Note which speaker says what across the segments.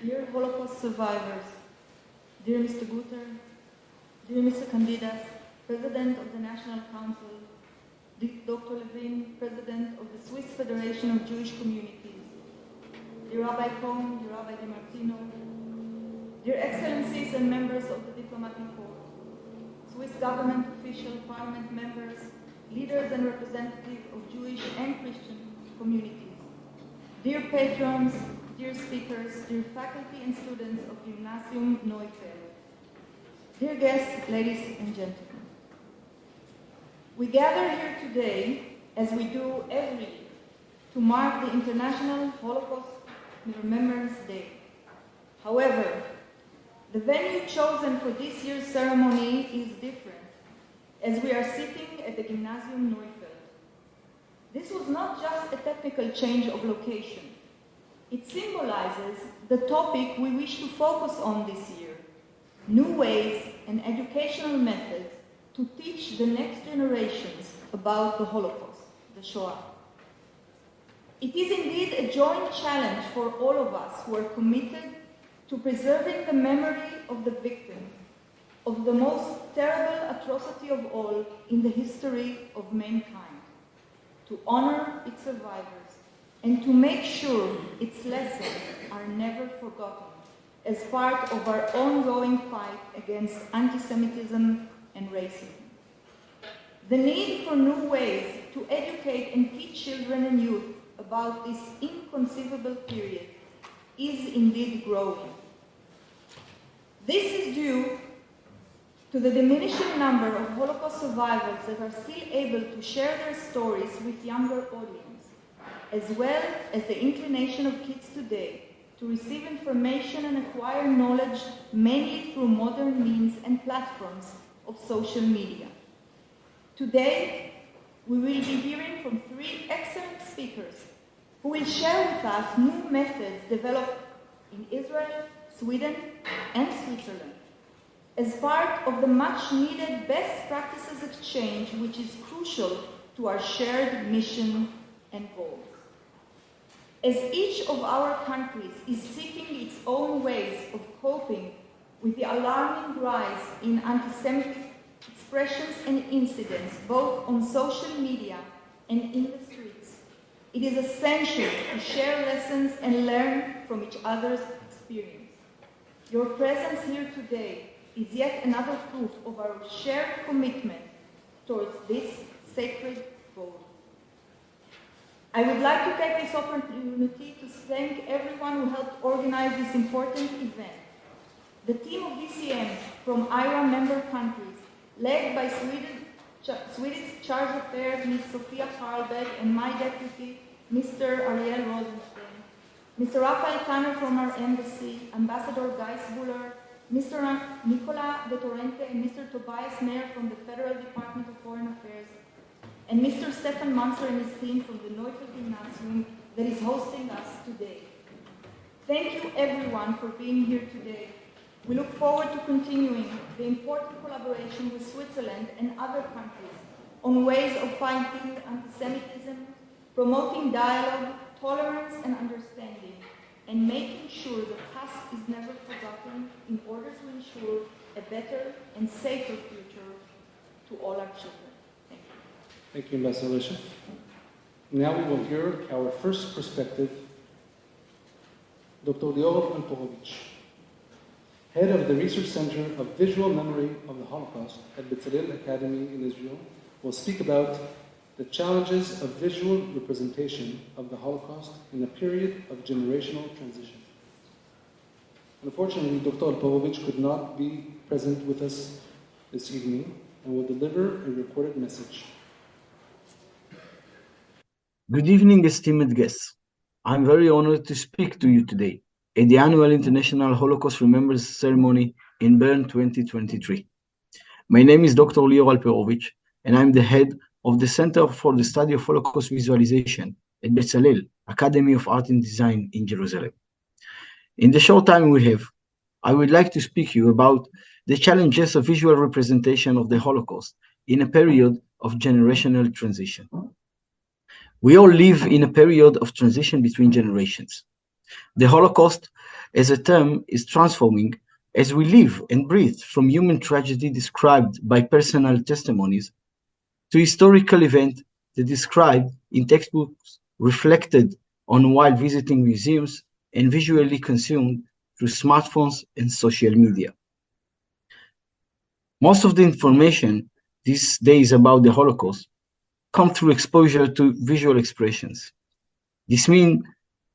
Speaker 1: Dear Holocaust survivors, dear Mr. Guter, dear Mr. Candidas, President of the National Council, Dr. Levin, President of the Swiss Federation of Jewish Communities, dear Rabbi Cohn, dear Rabbi DiMartino, dear Excellencies and members of the Diplomatic Corps, Swiss government official, parliament members, leaders and representatives of Jewish and Christian communities, dear patrons, dear speakers, dear faculty and students of Gymnasium Neufeld, dear guests, ladies and gentlemen. We gather here today, as we do every year, to mark the International Holocaust Remembrance Day. However, the venue chosen for this year's ceremony is different, as we are sitting at the Gymnasium Neufeld. This was not just a technical change of location. It symbolizes the topic we wish to focus on this year: new ways and educational methods to teach the next generations about the Holocaust, the Shoah. It is indeed a joint challenge for all of us who are committed to preserving the memory of the victims of the most terrible atrocity of all in the history of mankind, to honor its survivors, and to make sure its lessons are never forgotten as part of our ongoing fight against anti-Semitism and racism. The need for new ways to educate and teach children and youth about this inconceivable period is indeed growing. This is due to the diminishing number of Holocaust survivors that are still able to share their stories with younger audience, as well as the inclination of kids today to receive information and acquire knowledge mainly through modern means and platforms of social media. Today, we will be hearing from 3 excellent speakers who will share with us new methods developed in Israel, Sweden, and Switzerland as part of the much-needed best practices exchange, which is crucial to our shared mission and goals. As each of our countries is seeking its own ways of coping with the alarming rise in anti-Semitic expressions and incidents, both on social media and in the streets, it is essential to share lessons and learn from each other's experience. Your presence here today is yet another proof of our shared commitment towards this sacred goal. I would like to take this opportunity to thank everyone who helped organize this important event. The team of DCM from IHRA member countries, led by Swedish Charge Affairs, Ms. Sofia Karlberg, and my deputy, Mr. Ariel Rosenstein, Mr. Rafael Tanner from our embassy, Ambassador Geisbuller, Mr. Nicola De Torrente, and Mr. Tobias Mayer from the Federal Department of Foreign Affairs, and Mr. Stefan Manser and his team from the Neufeld Gymnasium that is hosting us today. Thank you everyone for being here today. We look forward to continuing the important collaboration with Switzerland and other countries on ways of fighting anti-Semitism, promoting dialogue, tolerance and understanding, and making sure the past is never forgotten in order to ensure a better and safer future to all our children. Thank you.
Speaker 2: Thank you, Ambassador Lisha. Now we will hear our first perspective, Dr. Lior Alperovich, head of the Research Center of Visual Memory of the Holocaust at Bezalel Academy in Israel, will speak about the challenges of visual representation of the Holocaust in a period of generational transition. Unfortunately, Dr. Alperovich could not be present with us this evening and will deliver a recorded message.
Speaker 3: Good evening, esteemed guests. I'm very honored to speak to you today at the annual International Holocaust Remembrance Ceremony in Bern 2023. My name is Dr. Lior Alperovich, and I'm the head of the Center for the Study of Holocaust Visualization at Bezalel, Academy of Art and Design in Jerusalem. In the short time we have, I would like to speak to you about the challenges of visual representation of the Holocaust in a period of generational transition. We all live in a period of transition between generations. The Holocaust as a term is transforming as we live and breathe from human tragedy described by personal testimonies to historical events that described in textbooks, reflected on while visiting museums, and visually consumed through smartphones and social media. Most of the information these days about the Holocaust come through exposure to visual expressions. This means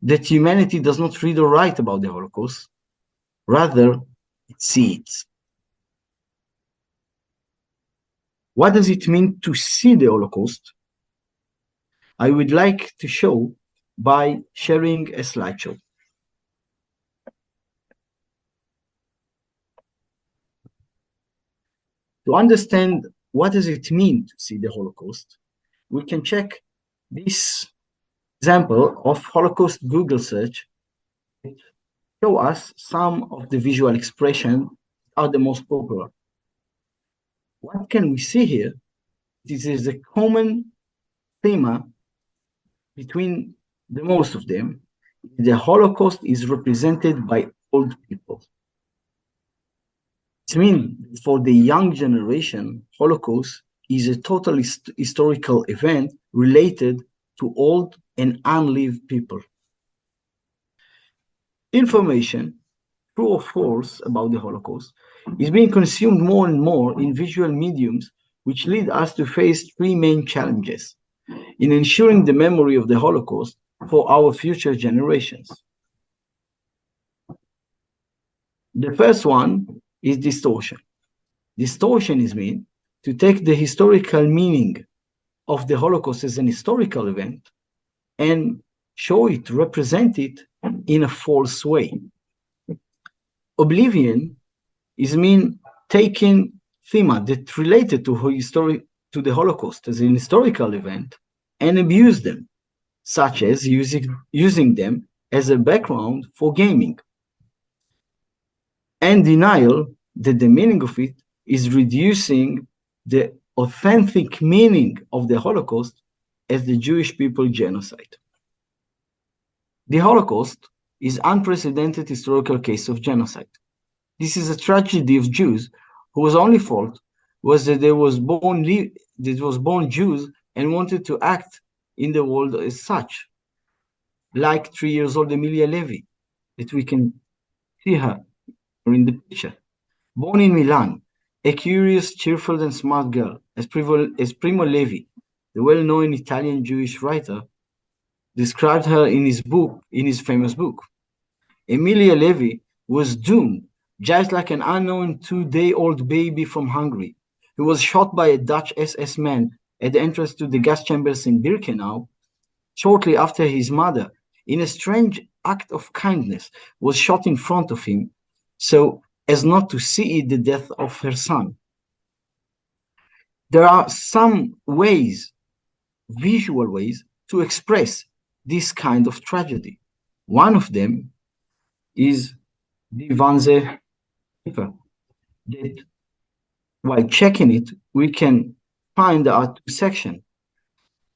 Speaker 3: that humanity does not read or write about the Holocaust, rather it sees. What does it mean to see the Holocaust? I would like to show by sharing a slideshow. To understand what does it mean to see the Holocaust, we can check this example of Holocaust Google search. It show us some of the visual expression are the most popular. What can we see here? This is a common theme between the most of them. The Holocaust is represented by old people. It means for the young generation, Holocaust is a totally historical event related to old and unlived people. Information, true or false, about the Holocaust is being consumed more and more in visual mediums, which lead us to face three main challenges in ensuring the memory of the Holocaust for our future generations. The first one is distortion. Distortion is meant to take the historical meaning of the Holocaust as an historical event and show it, represent it in a false way. Oblivion is mean taking thema that related to the Holocaust as an historical event and abuse them, such as using them as a background for gaming. And denial that the meaning of it is reducing the authentic meaning of the Holocaust as the Jewish people genocide. The Holocaust is unprecedented historical case of genocide. This is a tragedy of Jews whose only fault was that they was born Jews and wanted to act in the world as such, like 3 years old Emilia Levy, that we can see her in the picture. Born in Milan, a curious, cheerful, and smart girl, as Primo Levi, the well-known Italian Jewish writer, described her in his famous book. Emilia Levy was doomed, just like an unknown 2-day-old baby from Hungary, who was shot by a Dutch SS man at the entrance to the gas chambers in Birkenau, shortly after his mother, in a strange act of kindness, was shot in front of him, so as not to see the death of her son. There are some ways, visual ways, to express this kind of tragedy. One of them is the Wannsee paper. That, while checking it, we can find there are two sections.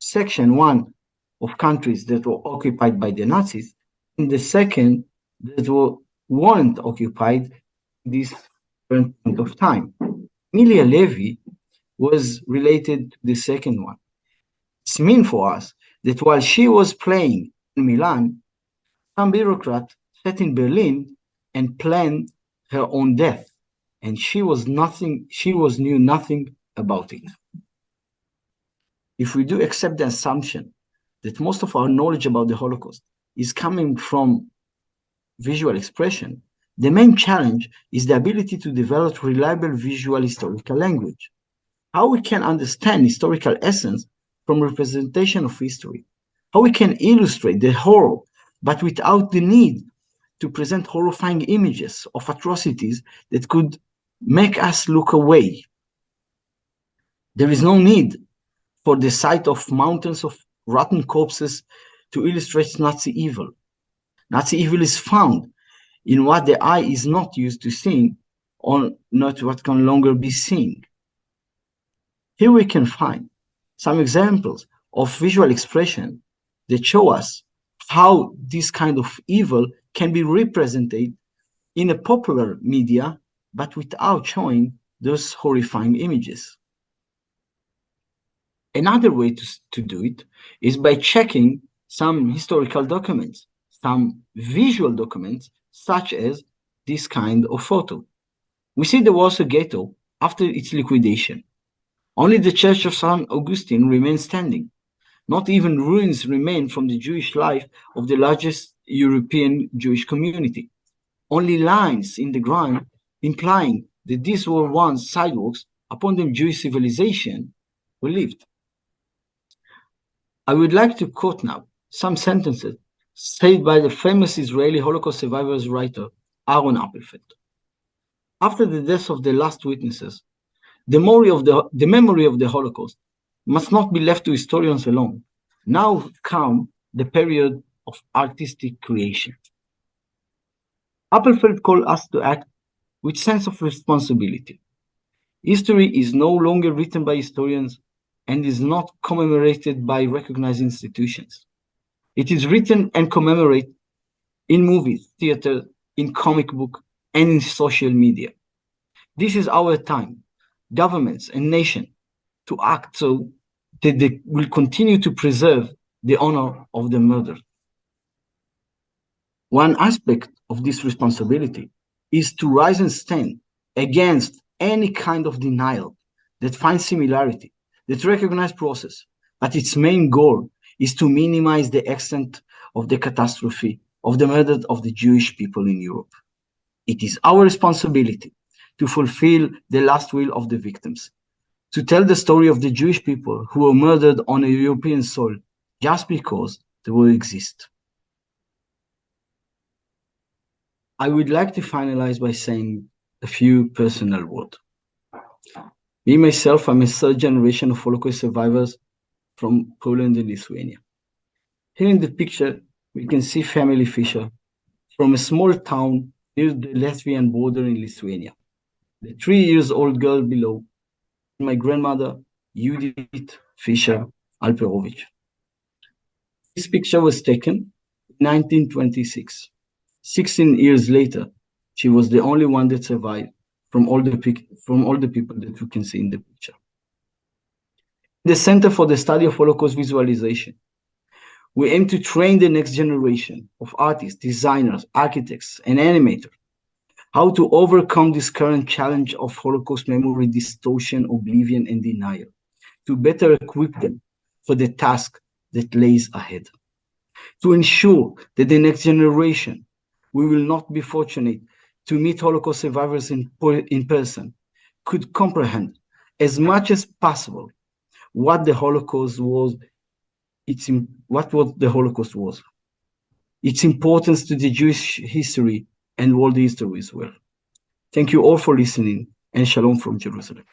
Speaker 3: Section one of countries that were occupied by the Nazis, and the second that weren't occupied this point of time. Emilia Levy was related to the second one. It's mean for us that while she was playing in Milan, some bureaucrat sat in Berlin and planned her own death, and she knew nothing about it. If we do accept the assumption that most of our knowledge about the Holocaust is coming from visual expression, the main challenge is the ability to develop reliable visual historical language. How we can understand historical essence from representation of history. How we can illustrate the horror, but without the need to present horrifying images of atrocities that could make us look away. There is no need for the sight of mountains of rotten corpses to illustrate Nazi evil. Nazi evil is found in what the eye is not used to seeing, or not what can longer be seen. Here we can find some examples of visual expression that show us how this kind of evil can be represented in a popular media, but without showing those horrifying images. Another way to do it is by checking some historical documents, some visual documents, such as this kind of photo. We see the Warsaw Ghetto after its liquidation. Only the Church of St. Augustine remains standing. Not even ruins remain from the Jewish life of the largest European Jewish community. Only lines in the ground implying that these were once sidewalks upon the Jewish civilization were lived. I would like to quote now some sentences said by the famous Israeli Holocaust survivors writer Aaron Appelfeld. After the death of the last witnesses, the memory of the Holocaust must not be left to historians alone. Now come the period of artistic creation. Appelfeld called us to act with sense of responsibility. History is no longer written by historians and is not commemorated by recognized institutions. It is written and commemorated in movies, theater, in comic book, and in social media. This is our time, governments and nations, to act so that they will continue to preserve the honor of the murdered. One aspect of this responsibility is to rise and stand against any kind of denial that finds similarity, that recognizes process, but its main goal is to minimize the extent of the catastrophe of the murder of the Jewish people in Europe. It is our responsibility to fulfill the last will of the victims, to tell the story of the Jewish people who were murdered on a European soil just because they will exist. I would like to finalize by saying a few personal words. Me, myself, I'm a third generation of Holocaust survivors from Poland and Lithuania. Here in the picture, we can see family Fisher from a small town near the Latvian border in Lithuania. The 3-year-old girl below, my grandmother, Judith Fisher Alperovich. This picture was taken in 1926. 16 years later, she was the only one that survived from all the people that you can see in the picture. The Center for the Study of Holocaust Visualization, we aim to train the next generation of artists, designers, architects, and animators how to overcome this current challenge of Holocaust memory distortion, oblivion, and denial, to better equip them for the task that lays ahead, to ensure that the next generation, we will not be fortunate to meet Holocaust survivors in person, could comprehend as much as possible what the Holocaust was, its importance to the Jewish history and world history as well. Thank you all for listening, and shalom from Jerusalem.